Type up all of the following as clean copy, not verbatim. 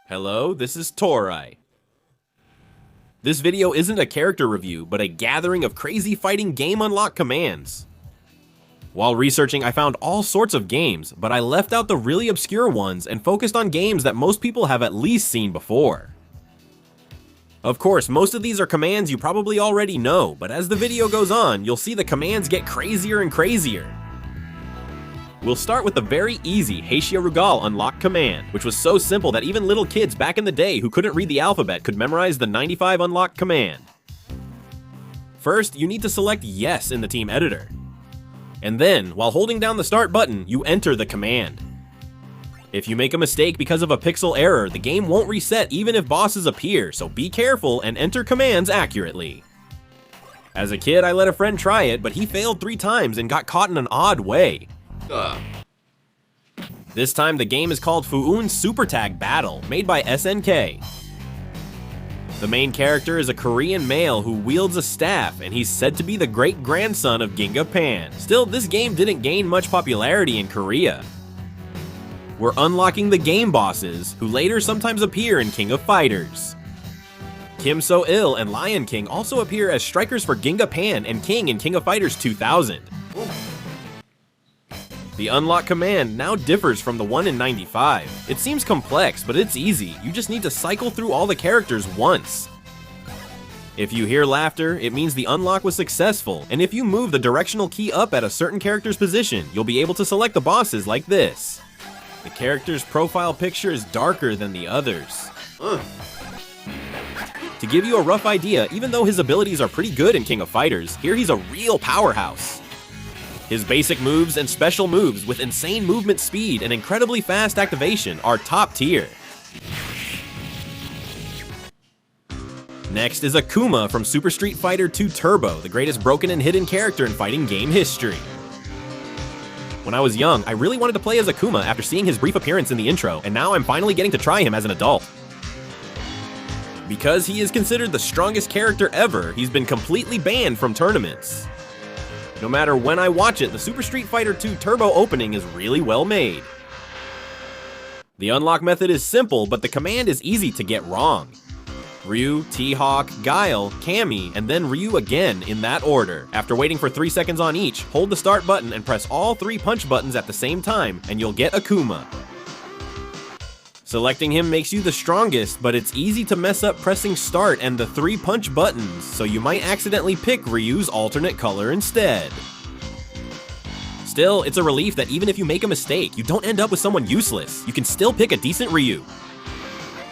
Hello, this is Torai. This video isn't a character review, but a gathering of crazy fighting game unlock commands. While researching, I found all sorts of games, but I left out the really obscure ones and focused on games that most people have at least seen before. Of course, most of these are commands you probably already know, but as the video goes on, you'll see the commands get crazier and crazier. We'll start with the very easy Haishia Rugal unlock command, which was so simple that even little kids back in the day who couldn't read the alphabet could memorize the 95 unlock command. First, you need to select yes in the team editor. And then, while holding down the start button, you enter the command. If you make a mistake because of a pixel error, the game won't reset even if bosses appear, so be careful and enter commands accurately. As a kid, I let a friend try it, but he failed 3 times and got caught in an odd way. This time the game is called Fuun Super Tag Battle, made by SNK. The main character is a Korean male who wields a staff, and he's said to be the great-grandson of Ginga Pan. Still, this game didn't gain much popularity in Korea. We're unlocking the game bosses, who later sometimes appear in King of Fighters. Kim So-il and Lion King also appear as strikers for Ginga Pan and King in King of Fighters 2000. The unlock command now differs from the one in 95. It seems complex, but it's easy. You just need to cycle through all the characters once. If you hear laughter, it means the unlock was successful, and if you move the directional key up at a certain character's position, you'll be able to select the bosses like this. The character's profile picture is darker than the others. To give you a rough idea, even though his abilities are pretty good in King of Fighters, here he's a real powerhouse. His basic moves and special moves with insane movement speed and incredibly fast activation are top tier. Next is Akuma from Super Street Fighter 2 Turbo, the greatest broken and hidden character in fighting game history. When I was young, I really wanted to play as Akuma after seeing his brief appearance in the intro, and now I'm finally getting to try him as an adult. Because he is considered the strongest character ever, he's been completely banned from tournaments. No matter when I watch it, the Super Street Fighter 2 Turbo opening is really well made. The unlock method is simple, but the command is easy to get wrong. Ryu, T-Hawk, Guile, Cammy, and then Ryu again in that order. After waiting for 3 seconds on each, hold the start button and press all 3 punch buttons at the same time, and you'll get Akuma. Selecting him makes you the strongest, but it's easy to mess up pressing start and the 3 punch buttons, so you might accidentally pick Ryu's alternate color instead. Still, it's a relief that even if you make a mistake, you don't end up with someone useless. You can still pick a decent Ryu.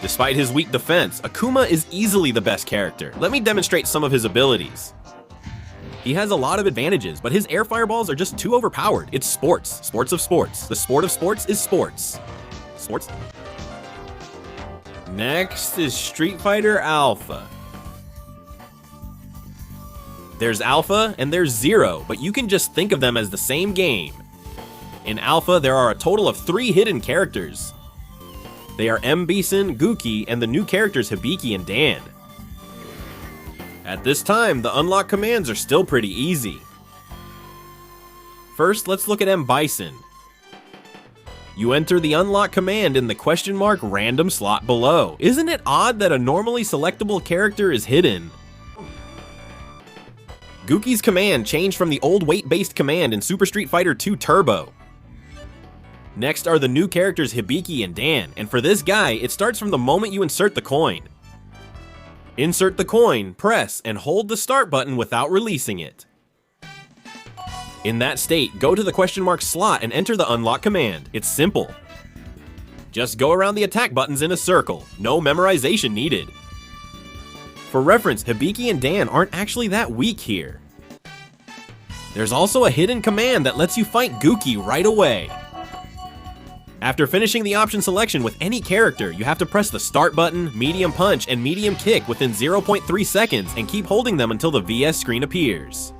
Despite his weak defense, Akuma is easily the best character. Let me demonstrate some of his abilities. He has a lot of advantages, but his air fireballs are just too overpowered. It's sports. Sports of sports. The sport of sports is sports. Sports? Next is Street Fighter Alpha. There's Alpha and there's Zero, but you can just think of them as the same game. In Alpha, there are a total of 3 hidden characters. They are M. Bison, Gookie, and the new characters Hibiki and Dan. At this time, the unlock commands are still pretty easy. First, let's look at M. Bison. You enter the unlock command in the question mark random slot below. Isn't it odd that a normally selectable character is hidden? Gookie's command changed from the old weight-based command in Super Street Fighter 2 Turbo. Next are the new characters Hibiki and Dan, and for this guy, it starts from the moment you insert the coin. Insert the coin, press, and hold the start button without releasing it. In that state, go to the question mark slot and enter the unlock command. It's simple. Just go around the attack buttons in a circle. No memorization needed. For reference, Hibiki and Dan aren't actually that weak here. There's also a hidden command that lets you fight Gookie right away. After finishing the option selection with any character, you have to press the start button, medium punch, and medium kick within 0.3 seconds and keep holding them until the VS screen appears.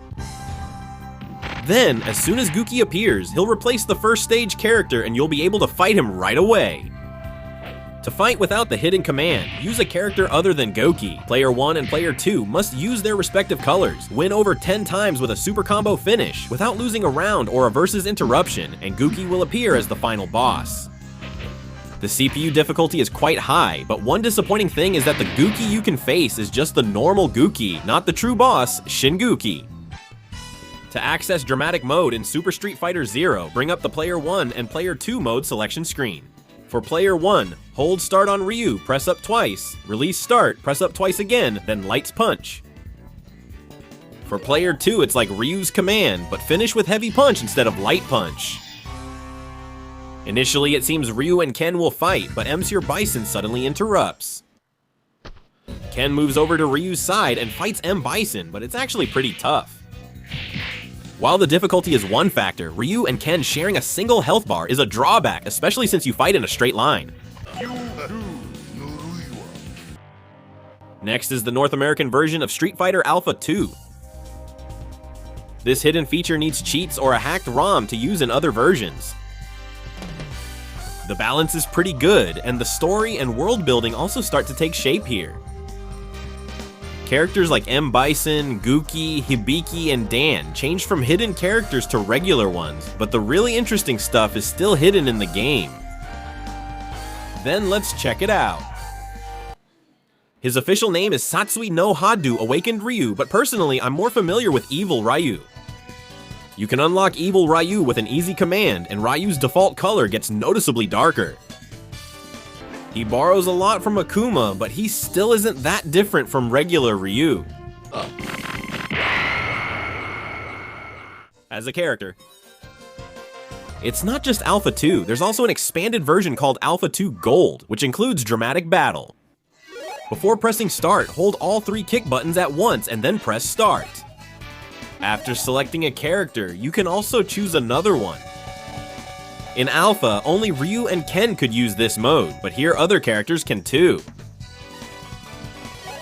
Then, as soon as Gookie appears, he'll replace the first stage character and you'll be able to fight him right away. To fight without the hidden command, use a character other than Gookie. Player 1 and Player 2 must use their respective colors, win over 10 times with a super combo finish, without losing a round or a versus interruption, and Gookie will appear as the final boss. The CPU difficulty is quite high, but one disappointing thing is that the Gookie you can face is just the normal Gookie, not the true boss, Shinguki. To access dramatic mode in Super Street Fighter Zero, bring up the Player 1 and Player 2 mode selection screen. For Player 1, hold start on Ryu, press up twice, release start, press up twice again, then Light's Punch. For Player 2, it's like Ryu's command, but finish with Heavy Punch instead of Light Punch. Initially, it seems Ryu and Ken will fight, but Monsieur Bison suddenly interrupts. Ken moves over to Ryu's side and fights M. Bison, but it's actually pretty tough. While the difficulty is one factor, Ryu and Ken sharing a single health bar is a drawback, especially since you fight in a straight line. Next is the North American version of Street Fighter Alpha 2. This hidden feature needs cheats or a hacked ROM to use in other versions. The balance is pretty good, and the story and world building also start to take shape here. Characters like M. Bison, Gookie, Hibiki, and Dan changed from hidden characters to regular ones, but the really interesting stuff is still hidden in the game. Then let's check it out. His official name is Satsui no Hadu Awakened Ryu, but personally I'm more familiar with Evil Ryu. You can unlock Evil Ryu with an easy command, and Ryu's default color gets noticeably darker. He borrows a lot from Akuma, but he still isn't that different from regular Ryu. As a character. It's not just Alpha 2, there's also an expanded version called Alpha 2 Gold, which includes Dramatic Battle. Before pressing start, hold all 3 kick buttons at once and then press start. After selecting a character, you can also choose another one. In Alpha, only Ryu and Ken could use this mode, but here other characters can too.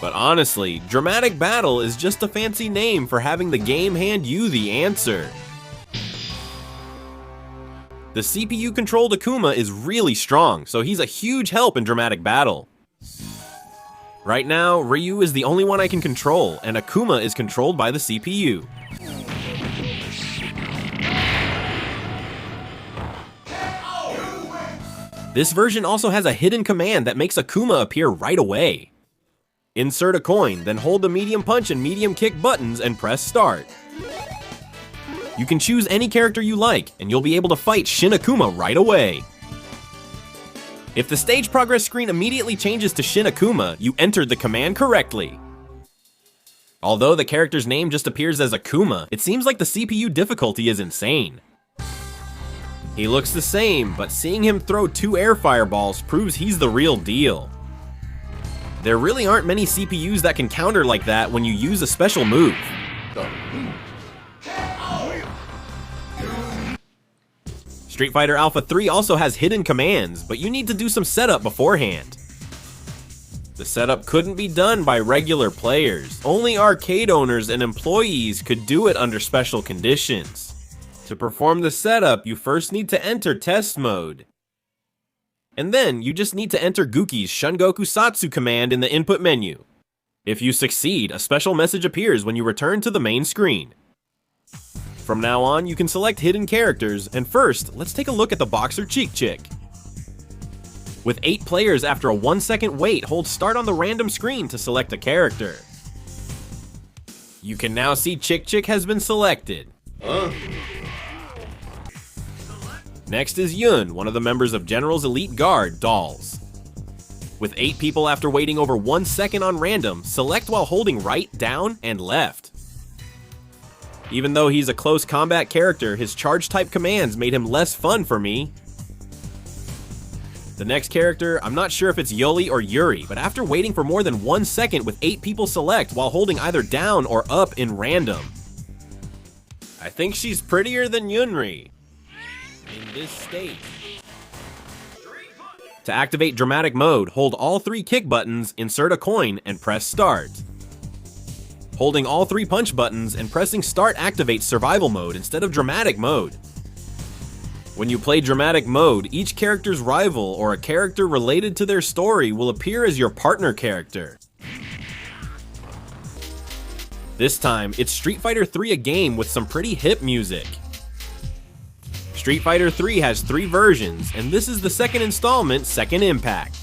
But honestly, Dramatic Battle is just a fancy name for having the game hand you the answer. The CPU-controlled Akuma is really strong, so he's a huge help in Dramatic Battle. Right now, Ryu is the only one I can control, and Akuma is controlled by the CPU. This version also has a hidden command that makes Akuma appear right away. Insert a coin, then hold the medium punch and medium kick buttons and press start. You can choose any character you like, and you'll be able to fight Shin Akuma right away. If the stage progress screen immediately changes to Shin Akuma, you entered the command correctly. Although the character's name just appears as Akuma, it seems like the CPU difficulty is insane. He looks the same, but seeing him throw 2 air fireballs proves he's the real deal. There really aren't many CPUs that can counter like that when you use a special move. Street Fighter Alpha 3 also has hidden commands, but you need to do some setup beforehand. The setup couldn't be done by regular players. Only arcade owners and employees could do it under special conditions. To perform the setup, you first need to enter test mode. And then, you just need to enter Gookie's Shungoku Satsu command in the input menu. If you succeed, a special message appears when you return to the main screen. From now on, you can select hidden characters, and first, let's take a look at the boxer Cheek Chick. With 8 players after a 1-second wait, hold start on the random screen to select a character. You can now see Chick Chick has been selected. Next is Yun, one of the members of General's Elite Guard, Dolls. With 8 people after waiting over 1 second on random, select while holding right, down, and left. Even though he's a close combat character, his charge-type commands made him less fun for me. The next character, I'm not sure if it's Yoli or Yuri, but after waiting for more than 1 second with 8 people select while holding either down or up in random. I think she's prettier than Yunri. In this state. To activate dramatic mode, hold all 3 kick buttons, insert a coin, and press start. Holding all 3 punch buttons and pressing start activates survival mode instead of dramatic mode. When you play dramatic mode, each character's rival or a character related to their story will appear as your partner character. This time, it's Street Fighter 3 a game with some pretty hip music. Street Fighter 3 has 3 versions, and this is the second installment, Second Impact.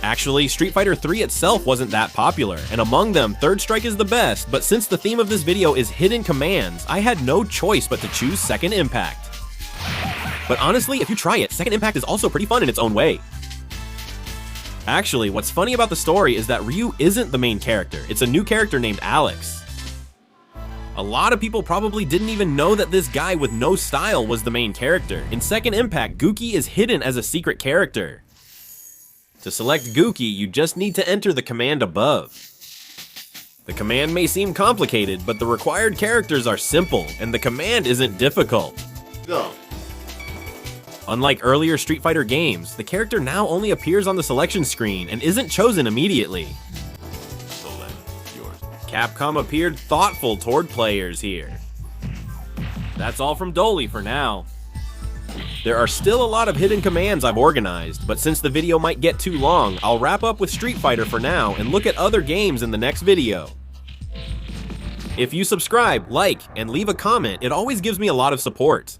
Actually, Street Fighter 3 itself wasn't that popular, and among them, Third Strike is the best, but since the theme of this video is hidden commands, I had no choice but to choose Second Impact. But honestly, if you try it, Second Impact is also pretty fun in its own way. Actually, what's funny about the story is that Ryu isn't the main character, it's a new character named Alex. A lot of people probably didn't even know that this guy with no style was the main character. In Second Impact, Gookie is hidden as a secret character. To select Gookie, you just need to enter the command above. The command may seem complicated, but the required characters are simple, and the command isn't difficult. Go. Unlike earlier Street Fighter games, the character now only appears on the selection screen and isn't chosen immediately. Capcom appeared thoughtful toward players here. That's all from Dolly for now. There are still a lot of hidden commands I've organized, but since the video might get too long, I'll wrap up with Street Fighter for now and look at other games in the next video. If you subscribe, like, and leave a comment, it always gives me a lot of support.